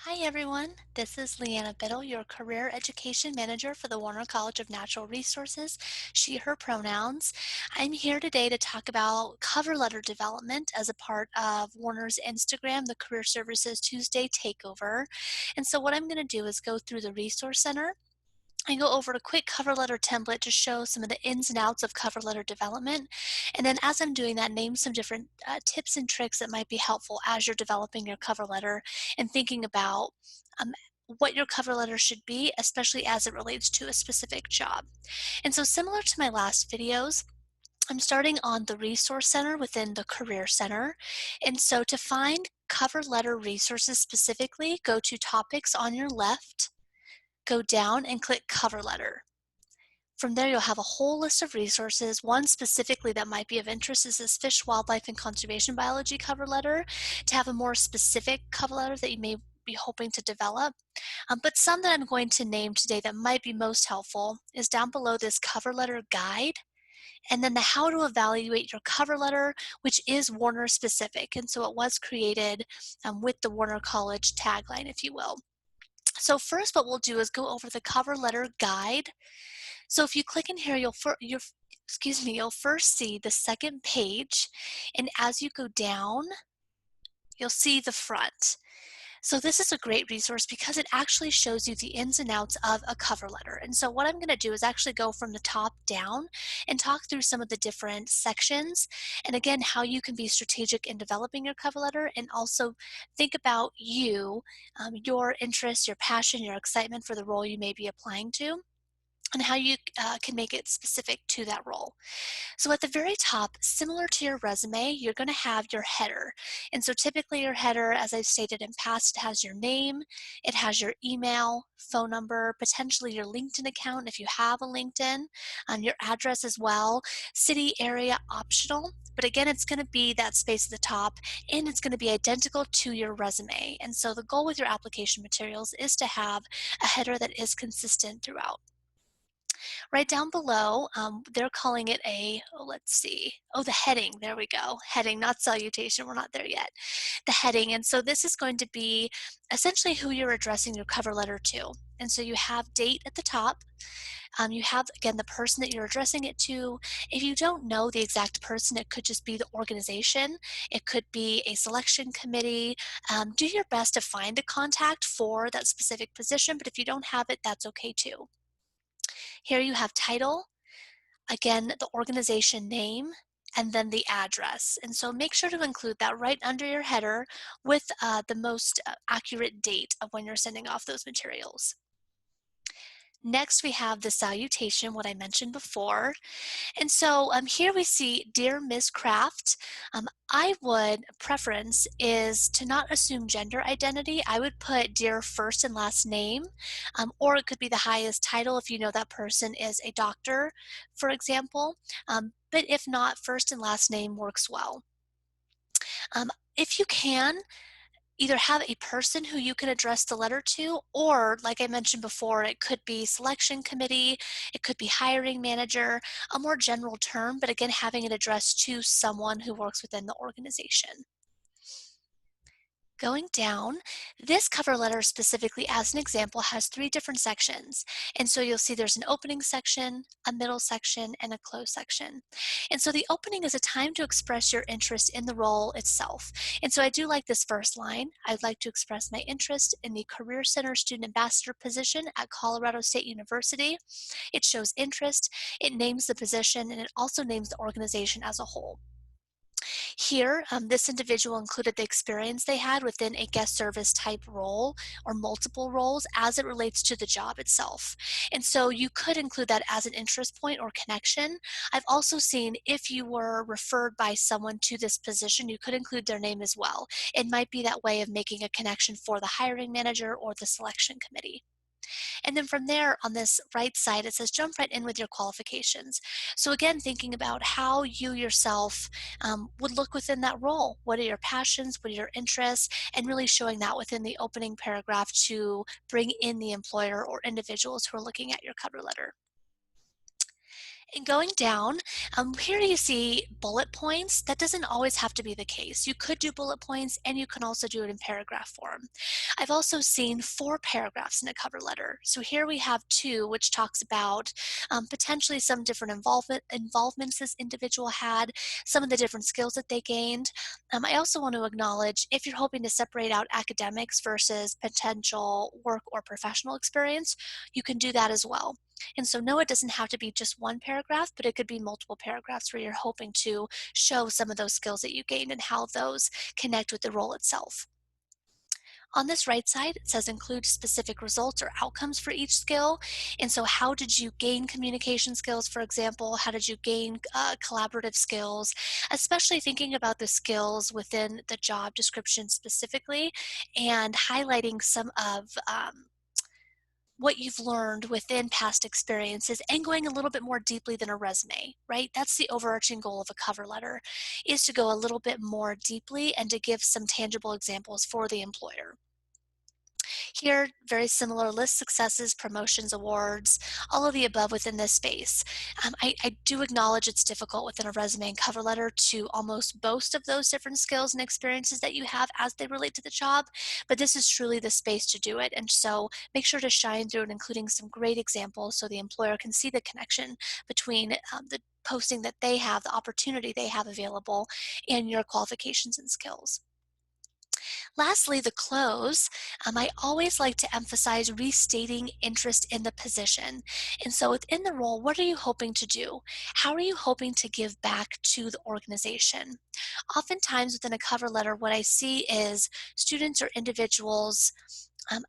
Hi everyone, this is Leanna Biddle, your Career Education Manager for the Warner College of Natural Resources, she, her pronouns. I'm here today to talk about cover letter development as a part of Warner's Instagram, the Career Services Tuesday Takeover. And so what I'm going to do is go through the Resource Center and go over a quick cover letter template to show some of the ins and outs of cover letter development. And then as I'm doing that, name some different tips and tricks that might be helpful as you're developing your cover letter and thinking about um, what your cover letter should be, especially as it relates to a specific job. And so similar to my last videos, I'm starting on the Resource Center within the Career Center. And so to find cover letter resources specifically, go to Topics on your left, go down and click Cover Letter. From there, you'll have a whole list of resources. One specifically that might be of interest is this Fish, Wildlife, and Conservation Biology cover letter, to have a more specific cover letter that you may be hoping to develop. But some that I'm going to name today that might be most helpful is down below this cover letter guide, and then the how to evaluate your cover letter, which is Warner specific. And so it was created with the Warner College tagline, if you will. So first what we'll do is go over the cover letter guide. So if you click in here, you'll first see the second page, and as you go down, you'll see the front. So this is a great resource because it actually shows you the ins and outs of a cover letter. And so what I'm going to do is actually go from the top down and talk through some of the different sections, and again, how you can be strategic in developing your cover letter, and also think about you, your interests, your passion, your excitement for the role you may be applying to, and how you can make it specific to that role. So at the very top, similar to your resume, you're going to have your header. And so typically your header, as I've stated in past, has your name, it has your email, phone number, potentially your LinkedIn account if you have a LinkedIn, your address as well, city, area, optional. But again, it's going to be that space at the top, and it's going to be identical to your resume. And so the goal with your application materials is to have a header that is consistent throughout. Right down below, they're calling it let's see, the heading, there we go. Heading, not salutation, we're not there yet. The heading, and so this is going to be essentially who you're addressing your cover letter to. And so you have date at the top. You have, again, the person that you're addressing it to. If you don't know the exact person, it could just be the organization. It could be a selection committee. Do your best to find a contact for that specific position, but if you don't have it, that's okay too. Here you have title, again, the organization name, and then the address. And so make sure to include that right under your header with the most accurate date of when you're sending off those materials. Next, we have the salutation, what I mentioned before. And so here we see, Dear Ms. Craft. Preference is to not assume gender identity. I would put dear first and last name, or it could be the highest title if you know that person is a doctor, for example. But if not, first and last name works well. If you can, either have a person who you can address the letter to, or like I mentioned before, it could be selection committee, it could be hiring manager, a more general term, but again, having it addressed to someone who works within the organization. Going down, this cover letter specifically as an example has 3 different sections. And so you'll see there's an opening section, a middle section, and a close section. And so the opening is a time to express your interest in the role itself. And so I do like this first line. I'd like to express my interest in the Career Center Student Ambassador position at Colorado State University. It shows interest, it names the position, and it also names the organization as a whole. Here, this individual included the experience they had within a guest service type role or multiple roles as it relates to the job itself. And so you could include that as an interest point or connection. I've also seen if you were referred by someone to this position, you could include their name as well. It might be that way of making a connection for the hiring manager or the selection committee. And then from there on this right side, it says jump right in with your qualifications. So again, thinking about how you yourself would look within that role. What are your passions? What are your interests? And really showing that within the opening paragraph to bring in the employer or individuals who are looking at your cover letter. And going down, here you see bullet points. That doesn't always have to be the case. You could do bullet points and you can also do it in paragraph form. I've also seen 4 paragraphs in a cover letter. So here we have 2, which talks about potentially some different involvements this individual had, some of the different skills that they gained. I also want to acknowledge if you're hoping to separate out academics versus potential work or professional experience, you can do that as well. And so, no, it doesn't have to be just 1 paragraph, but it could be multiple paragraphs where you're hoping to show some of those skills that you gained and how those connect with the role itself. On this right side, it says include specific results or outcomes for each skill. And so, how did you gain communication skills, for example? How did you gain collaborative skills? Especially thinking about the skills within the job description specifically and highlighting some of what you've learned within past experiences and going a little bit more deeply than a resume, right? That's the overarching goal of a cover letter, is to go a little bit more deeply and to give some tangible examples for the employer. Here, very similar list: successes, promotions, awards, all of the above within this space. I do acknowledge it's difficult within a resume and cover letter to almost boast of those different skills and experiences that you have as they relate to the job, but this is truly the space to do it. And so make sure to shine through it, including some great examples so the employer can see the connection between the posting that they have, the opportunity they have available, and your qualifications and skills. Lastly, the close. I always like to emphasize restating interest in the position. And so within the role, what are you hoping to do? How are you hoping to give back to the organization? Oftentimes within a cover letter, what I see is students or individuals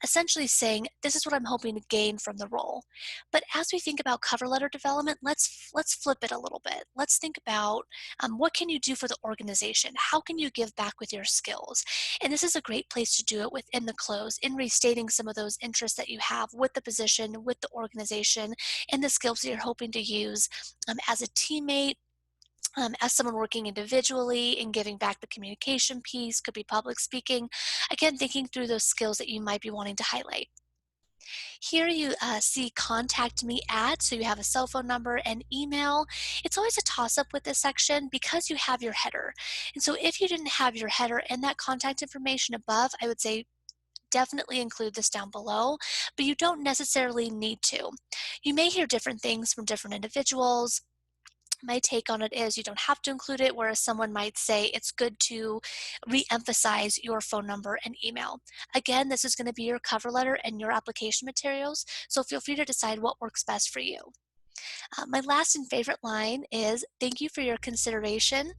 essentially saying, this is what I'm hoping to gain from the role. But as we think about cover letter development, let's flip it a little bit. Let's think about what can you do for the organization? How can you give back with your skills? And this is a great place to do it within the close, in restating some of those interests that you have with the position, with the organization, and the skills that you're hoping to use as a teammate, as someone working individually and giving back the communication piece, could be public speaking. Again, thinking through those skills that you might be wanting to highlight. Here you see contact me at, so you have a cell phone number and email. It's always a toss up with this section because you have your header. And so if you didn't have your header and that contact information above, I would say definitely include this down below, but you don't necessarily need to. You may hear different things from different individuals. My take on it is you don't have to include it, whereas someone might say it's good to re-emphasize your phone number and email. Again, this is going to be your cover letter and your application materials, so feel free to decide what works best for you. My last and favorite line is thank you for your consideration.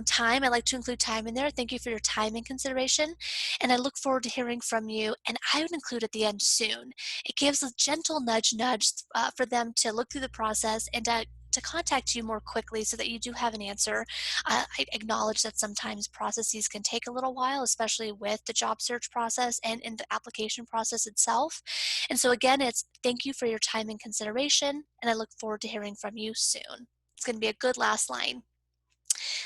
Time, I like to include time in there. Thank you for your time and consideration. And I look forward to hearing from you. And I would include at the end soon. It gives a gentle nudge, nudge for them to look through the process and to contact you more quickly so that you do have an answer. I acknowledge that sometimes processes can take a little while, especially with the job search process and in the application process itself. And so again, it's thank you for your time and consideration, and I look forward to hearing from you soon. It's going to be a good last line.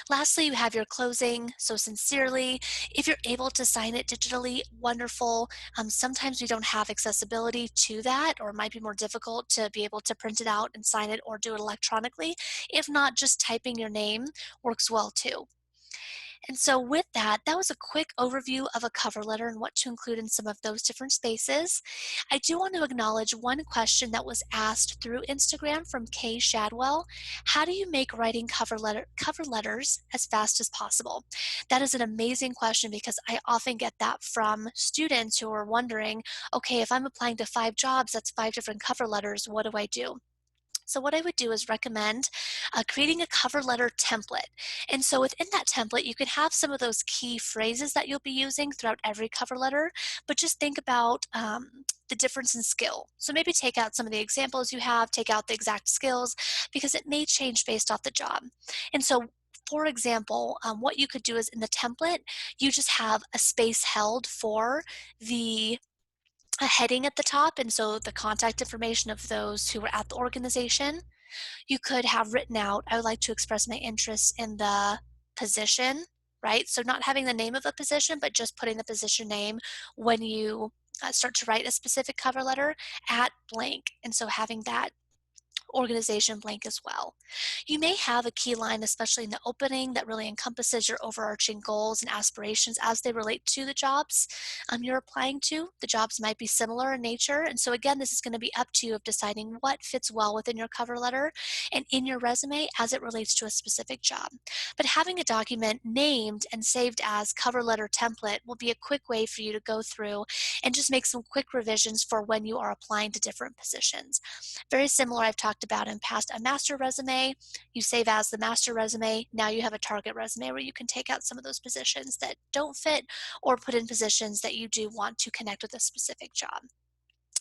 Lastly, you have your closing. So sincerely, if you're able to sign it digitally, wonderful. Sometimes we don't have accessibility to that, or it might be more difficult to be able to print it out and sign it or do it electronically. If not, just typing your name works well too. And so with that, that was a quick overview of a cover letter and what to include in some of those different spaces. I do want to acknowledge one question that was asked through Instagram from Kay Shadwell. How do you make writing cover letters as fast as possible? That is an amazing question because I often get that from students who are wondering, okay, if I'm applying to 5 jobs, that's 5 different cover letters, what do I do? So what I would do is recommend creating a cover letter template. And so within that template, you can have some of those key phrases that you'll be using throughout every cover letter, but just think about the difference in skill. So maybe take out some of the examples you have, take out the exact skills, because it may change based off the job. And so for example, what you could do is in the template, you just have a space held for the a heading at the top, and so the contact information of those who were at the organization. You could have written out, I would like to express my interest in the position, right? So not having the name of a position, but just putting the position name when you start to write a specific cover letter at blank. And so having that organization blank as well. You may have a key line, especially in the opening, that really encompasses your overarching goals and aspirations as they relate to the jobs you're applying to. The jobs might be similar in nature. And so, again, this is going to be up to you of deciding what fits well within your cover letter and in your resume as it relates to a specific job. But having a document named and saved as cover letter template will be a quick way for you to go through and just make some quick revisions for when you are applying to different positions. Very similar, I've talked about in past, a master resume. You save as the master resume. Now you have a target resume where you can take out some of those positions that don't fit or put in positions that you do want to connect with a specific job.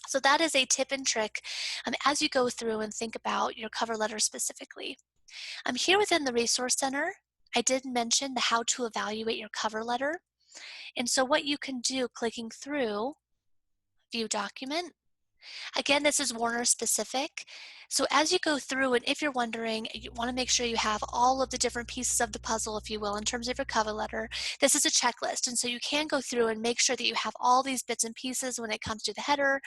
So that is a tip and trick as you go through and think about your cover letter specifically. Here within the Resource Center, I did mention the how to evaluate your cover letter. And so what you can do, clicking through View Document, again, this is Warner specific. So as you go through, and if you're wondering, you want to make sure you have all of the different pieces of the puzzle, if you will, in terms of your cover letter. This is a checklist. And so you can go through and make sure that you have all these bits and pieces when it comes to the header,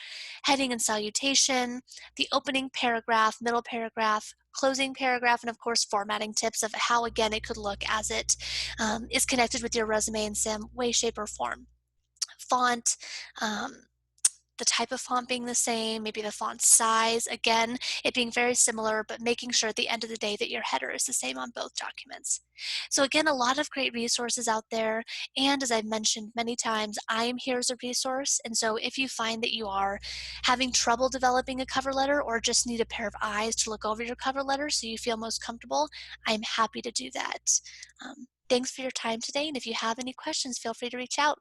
heading and salutation, the opening paragraph, middle paragraph, closing paragraph, and of course formatting tips of how, again, it could look as it is connected with your resume in some way, shape, or form. Font, um, the type of font being the same, maybe the font size, again, it being very similar, but making sure at the end of the day that your header is the same on both documents. So again, a lot of great resources out there. And as I've mentioned many times, I am here as a resource. And so if you find that you are having trouble developing a cover letter or just need a pair of eyes to look over your cover letter so you feel most comfortable, I'm happy to do that. Thanks for your time today. And if you have any questions, feel free to reach out.